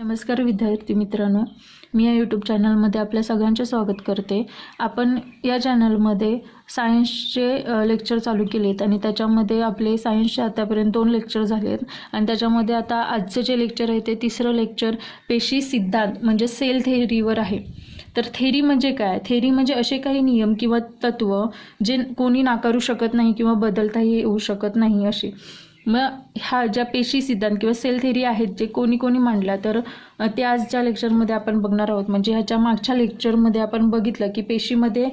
नमस्कार विद्यार्थी मित्रांनो, मी या यूट्यूब चॅनलमध्ये आपल्या सगळ्यांचे स्वागत करते। आपण या चॅनलमध्ये सायन्सचे लेक्चर चालू केलेत आणि त्याच्यामध्ये आपले सायन्सचे आतापर्यंत 2 लेक्चर झालेत आणि त्याच्यामध्ये आता आजचे जे लेक्चर आहे ते तिसरं लेक्चर पेशी सिद्धांत म्हणजे सेल थेअरीवर आहे। तर थेअरी म्हणजे काय? थेअरी म्हणजे असे काही नियम किंवा तत्व जे कोणी नाकारू शकत नाही किंवा बदलताही येऊ शकत नाही असे। मग ह्या ज्या पेशी सिद्धांत किंवा सेल थेअरी आहेत जे कोणी मांडल्या तर ते आजच्या लेक्चरमध्ये आपण बघणार आहोत। म्हणजे ह्याच्या मागच्या लेक्चरमध्ये आपण बघितलं की पेशीमध्ये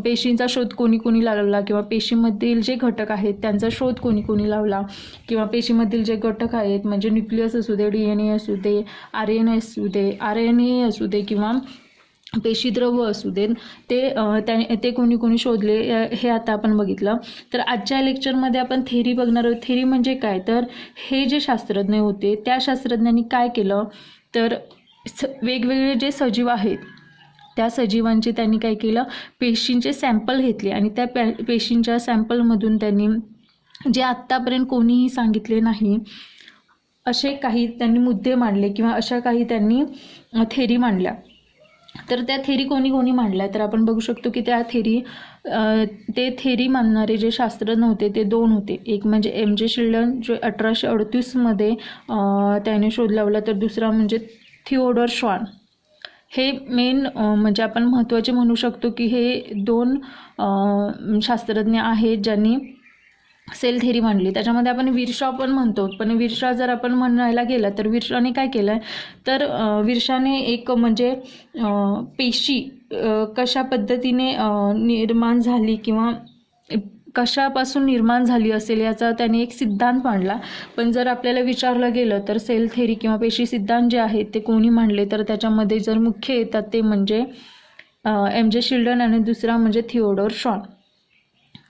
पेशींचा शोध कोणी लावला किंवा पेशीमधील जे घटक आहेत त्यांचा शोध कोणी लावला किंवा पेशीमधील जे घटक आहेत म्हणजे न्यूक्लियस असू दे, DNA असू दे, RNA असू दे किंवा पेशीद्रव असू देत ते कोणी शोधले हे आता आपण बघितलं। तर आजच्या लेक्चरमध्ये आपण थेअरी बघणार आहोत। थेअरी म्हणजे काय? तर हे जे शास्त्रज्ञ होते त्या शास्त्रज्ञांनी काय केलं तर वेगवेगळे जे सजीव आहेत त्या सजीवांचे त्यांनी काय केलं, पेशींचे सॅम्पल घेतले आणि त्या पेशींच्या सॅम्पलमधून त्यांनी जे आत्तापर्यंत कोणीही सांगितले नाही असे काही त्यांनी मुद्दे मांडले किंवा अशा काही त्यांनी थेअरी मांडल्या। तर त्या थेअरी कोणी मांडल्या तर आपण बघू शकतो की त्या थेअरी मानणारे जे शास्त्रज्ञ होते ते 2 होते। एक म्हणजे MJ शिल्डन जो 1838 मध्ये त्याने शोध लावला, तर दुसरा म्हणजे थिओडोर श्वान। हे मेन म्हणजे आपण महत्त्वाचे म्हणू शकतो की हे 2 शास्त्रज्ञ आहेत ज्यांनी सेल थेअरी मांडली। त्याच्यामध्ये आपण विरशॉ पण म्हणतो, पण विरशॉ जर आपण म्हणायला गेलं तर विरशॉने काय केलं तर विरशॉने एक म्हणजे पेशी कशा पद्धतीने निर्माण झाली किंवा कशापासून निर्माण झाली असेल याचा त्याने एक सिद्धांत मांडला। पण जर आपल्याला विचारलं गेलं तर सेल थेअरी किंवा पेशी सिद्धांत जे आहेत ते कोणी मांडले तर त्याच्यामध्ये जर मुख्य येतात ते म्हणजे MJ शिल्डन आणि दुसरा म्हणजे थिओडोर श्वान।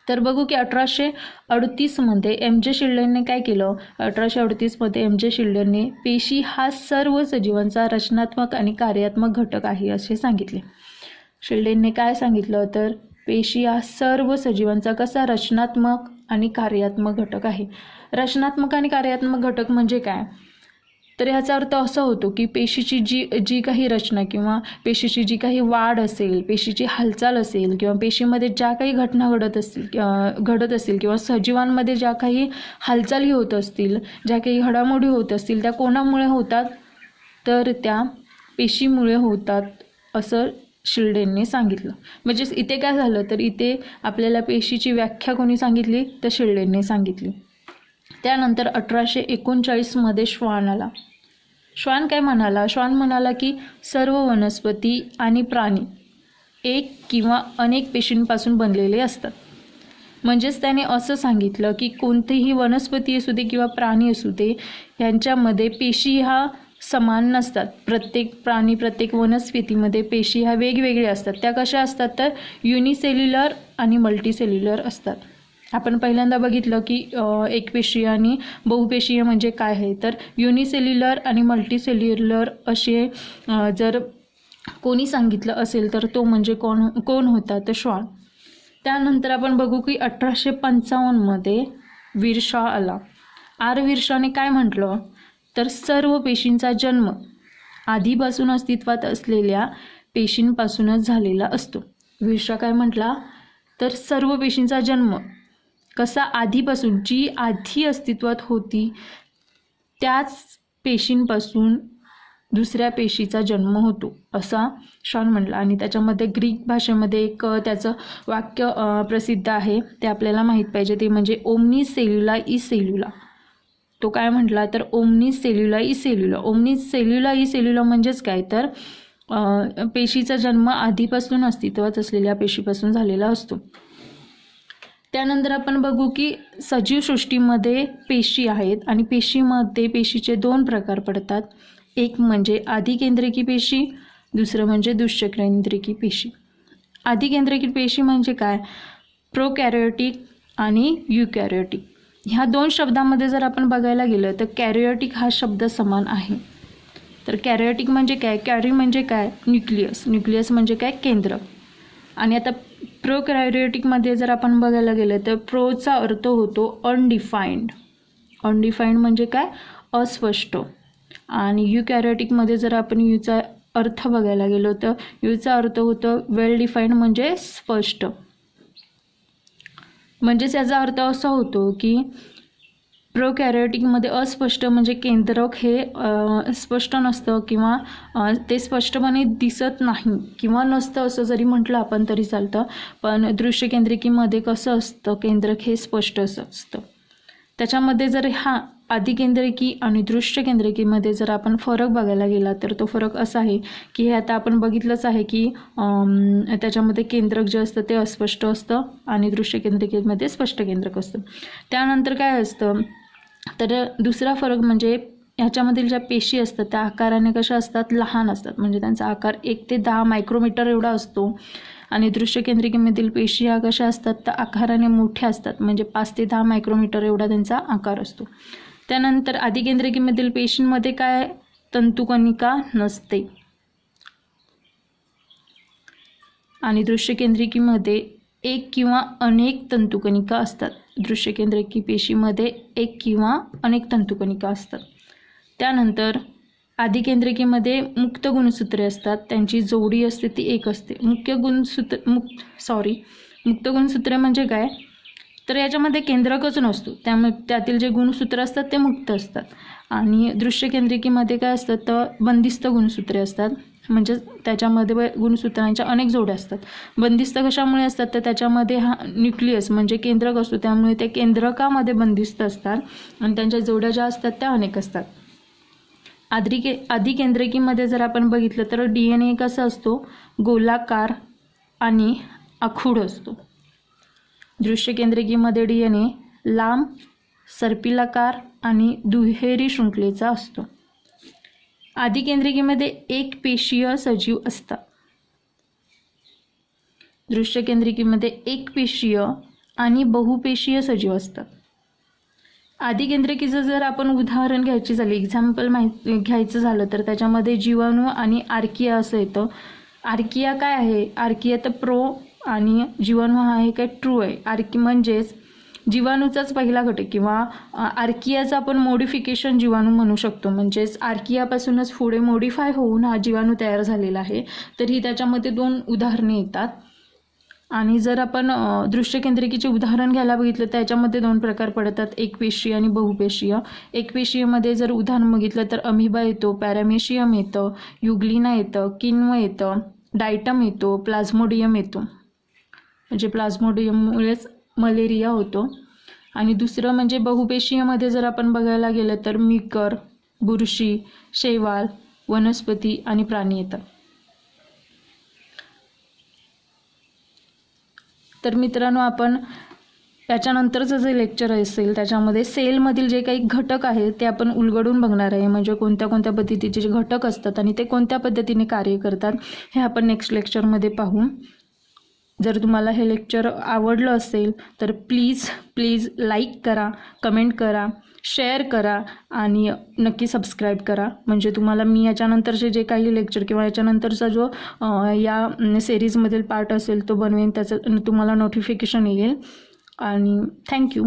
तर बघू की 1838 मध्ये MJ शिल्डनने काय केलं। 1838 मध्ये MJ शिल्डनने पेशी हा सर्व सजीवांचा रचनात्मक आणि कार्यात्मक घटक आहे असे सांगितले। शिल्डनने काय सांगितलं तर पेशी हा सर्व सजीवांचा कसा रचनात्मक आणि कार्यात्मक घटक आहे। रचनात्मक आणि कार्यात्मक घटक म्हणजे काय तर ह्याचा अर्थ असा होतो की पेशीची जी काही रचना किंवा पेशीची जी काही वाढ असेल, पेशीची हालचाल असेल किंवा पेशीमध्ये ज्या काही घटना घडत असतील किंवा सजीवांमध्ये ज्या काही हालचाली होत असतील, ज्या काही घडामोडी होत असतील त्या कोणामुळे होतात तर त्या पेशीमुळे होतात असं शिल्डेनने सांगितलं। म्हणजे इथे काय झालं तर इथे आपल्याला पेशीची व्याख्या कोणी सांगितली तर शिल्डेनने सांगितली। त्यानंतर 1839 मध्ये श्वान आला। श्वान काय म्हणाला? श्वान म्हणाला की सर्व वनस्पती आणि प्राणी एक किंवा अनेक पेशींपासून बनलेले असतात। म्हणजेच त्याने असं सांगितलं की कोणतीही वनस्पती असू दे किंवा प्राणी असू दे यांच्यामध्ये पेशी ह्या समान नसतात। प्रत्येक प्राणी प्रत्येक वनस्पतीमध्ये पेशी ह्या वेगवेगळ्या असतात। त्या कशा असतात तर युनिसेल्युलर आणि मल्टीसेल्युलर असतात। आपण पहिल्यांदा बघितलं की एकपेशीय आणि बहुपेशीय म्हणजे काय आहे तर युनिसेल्युलर आणि मल्टीसेल्युलर असे जर कोणी सांगितलं असेल तर तो म्हणजे कोण होता तर श्वान। त्यानंतर आपण बघू की 1855 मध्ये विरशॉ आला। विरशॉने काय म्हटलं तर सर्व पेशींचा जन्म आधीपासून अस्तित्वात असलेल्या पेशींपासूनच झालेला असतो। विरशॉ काय म्हटला तर सर्व पेशींचा जन्म कसा आधीपासून जी आधी अस्तित्वात होती त्याच पेशींपासून दुसऱ्या पेशीचा जन्म होतो असा श्वान म्हटला। आणि त्याच्यामध्ये ग्रीक भाषेमध्ये एक त्याचं वाक्य प्रसिद्ध आहे ते आपल्याला माहीत पाहिजे, ते म्हणजे ओमनिस सेल्युला ई सेल्युला। तो काय म्हटला तर ओमनिस सेल्युला ई सेल्युला। ओमनिस सेल्युला ई सेल्युला म्हणजेच काय तर पेशीचा जन्म आधीपासून अस्तित्वात असलेल्या पेशीपासून झालेला असतो। त्यानंतर आपण बघू की सजीव सृष्टीमध्ये पेशी आहेत आणि पेशीमध्ये पेशीचे 2 प्रकार पडतात। एक म्हणजे आधिकेंद्रकी पेशी, दुसरं म्हणजे दुष्केंद्रकी पेशी। आधिकेंद्रकी पेशी म्हणजे काय? प्रोकॅरियोटिक आणि युकॅरियोटिक ह्या 2 शब्दांमध्ये जर आपण बघायला गेलं तर कॅरियोटिक हा शब्द समान आहे। तर कॅरियोटिक म्हणजे काय? कॅरी म्हणजे काय? न्यूक्लियस। न्यूक्लियस म्हणजे काय? केंद्र। आणि आता प्रोकॅरियोटिकमध्ये जर आपण बघायला गेलं तर प्रोचा अर्थ होतो अनडिफाईंड। अनडिफाईंड म्हणजे काय? अस्पष्ट। आणि युकॅरियोटिकमध्ये जर आपण यूचा अर्थ बघायला गेलो तर यूचा अर्थ होतो वेल डिफाईंड म्हणजे स्पष्ट. म्हणजेच याचा अर्थ असा होतो की प्रोकॅरियोटिकमध्ये अस्पष्ट म्हणजे केंद्रक हे स्पष्ट नसतं किंवा ते स्पष्टपणे दिसत नाही किंवा नसतं असं जरी म्हटलं आपण तरी चालतं. पण दृश्यकेंद्रिकीमध्ये कसं असतं, केंद्रक हे स्पष्ट असतं. त्याच्यामध्ये जर आदिकेंद्रिकी आणि दृश्यकेंद्रिकीमध्ये जर आपण फरक बघायला गेला तर तो फरक असा आहे की हे आता आपण बघितलंच आहे की त्याच्यामध्ये केंद्रक जे असतं ते अस्पष्ट असतं आणि दृश्यकेंद्रिकीमध्ये स्पष्ट केंद्रक असतं. त्यानंतर काय असतं तर दुसरा फरक म्हणजे ह्याच्यामधील ज्या पेशी असतात त्या आकाराने कशा असतात, लहान असतात. म्हणजे त्यांचा आकार 1 ते 10 मायक्रोमीटर एवढा असतो. आणि दृश्यकेंद्रिकेमधील पेशी ह्या कशा असतात तर आकाराने मोठ्या असतात. म्हणजे 5 ते 10 मायक्रोमीटर एवढा त्यांचा आकार असतो. त्यानंतर आदिकेंद्रिकीमधील पेशींमध्ये काय, तंतुकणिका नसते. आणि दृश्यकेंद्रिकीमध्ये एक किंवा अनेक तंतुकणिका असतात. दृश्यकेंद्रिकी पेशीमध्ये एक किंवा अनेक तंतुकणिका असतात. त्यानंतर आदिकेंद्रिकीमध्ये मुक्त गुणसूत्रे असतात, त्यांची जोडी असते ती एक असते. मुक्त गुणसूत्रे म्हणजे काय तर याच्यामध्ये केंद्रकच नसतो, त्यामुळे त्यातील जे गुणसूत्र असतात ते मुक्त असतात. आणि दृश्यकेंद्रिकीमध्ये काय असतं तर बंदिस्त गुणसूत्रे असतात. म्हणजे त्याच्यामध्ये गुणसूत्रांच्या अनेक जोड्या असतात. बंदिस्त कशामुळे असतात तर त्याच्यामध्ये न्यूक्लियस म्हणजे केंद्रक असतो, त्यामुळे ते केंद्रकामध्ये बंदिस्त असतात आणि त्यांच्या जोड्या ज्या असतात त्या अनेक असतात. आदिकेंद्रिकीमध्ये जर आपण बघितलं तर DNA कसा असतो, गोलाकार आणि आखूड असतो. दृश्यकेंद्रिकीमध्ये DNA लांब, सर्पिलाकार आणि दुहेरी शृंखलेचा असतो. आदिकेंद्रिकीमध्ये एक पेशीय सजीव असतात. दृश्यकेंद्रिकीमध्ये एक पेशीय आणि बहुपेशीय सजीव असतात. आदिकेंद्रिकीचं जर आपण उदाहरण घ्यायची झाली, एक्झाम्पल घ्यायचं झालं तर त्याच्यामध्ये जीवाणू आणि आर्किया असं येतं. आर्किया काय आहे, आर्किया तर प्रो आणि जीवाणू हा आहे काय ट्रू आहे. म्हणजेच जीवाणूचाच पहिला घटक किंवा आर्कियाचं आपण मोडिफिकेशन जीवाणू म्हणू शकतो. म्हणजेच आर्कियापासूनच पुढे मोडिफाय होऊन हा जीवाणू तयार झालेला आहे. तर ही त्याच्यामध्ये 2 उदाहरणे येतात. आणि जर आपण दृश्यकेंद्रिकीचे उदाहरण घ्यायला बघितलं तर त्याच्यामध्ये 2 प्रकार पडतात, एकपेशीय आणि बहुपेशीय. एकपेशीयमध्ये जर उदाहरण बघितलं तर अमिबा येतो, पॅरामेशियम येतं, युग्लिना येतं, किण्व येतं, डायटम येतो, प्लाझ्मोडियम येतो. म्हणजे प्लाझ्मोडियममुळेच मलेरिया होतो. आणि दुसरं म्हणजे बहुपेशीयमध्ये जर आपण बघायला गेलं तर मिकर, बुरशी, शैवाल, वनस्पती आणि प्राणी येतात. तर मित्रांनो, आपण त्याच्यानंतरचं जे लेक्चर असेल त्याच्यामध्ये सेलमधील जे काही घटक आहेत ते आपण उलगडून बघणार आहे. म्हणजे कोणत्या कोणत्या पद्धतीचे जे घटक असतात आणि ते कोणत्या पद्धतीने कार्य करतात हे आपण नेक्स्ट लेक्चरमध्ये पाहू. जर तुम्हाला हे लेक्चर आवडलं असेल तर प्लीज लाईक करा, कमेंट करा, शेअर करा आणि नक्की सबस्क्राईब करा. म्हणजे तुम्हाला मी याच्यानंतरचे जे काही लेक्चर किंवा याच्यानंतरचा जो या सिरीजमधील पार्ट असेल तो बनवेन, त्याचं तुम्हाला नोटिफिकेशन येईल. आणि थँक्यू.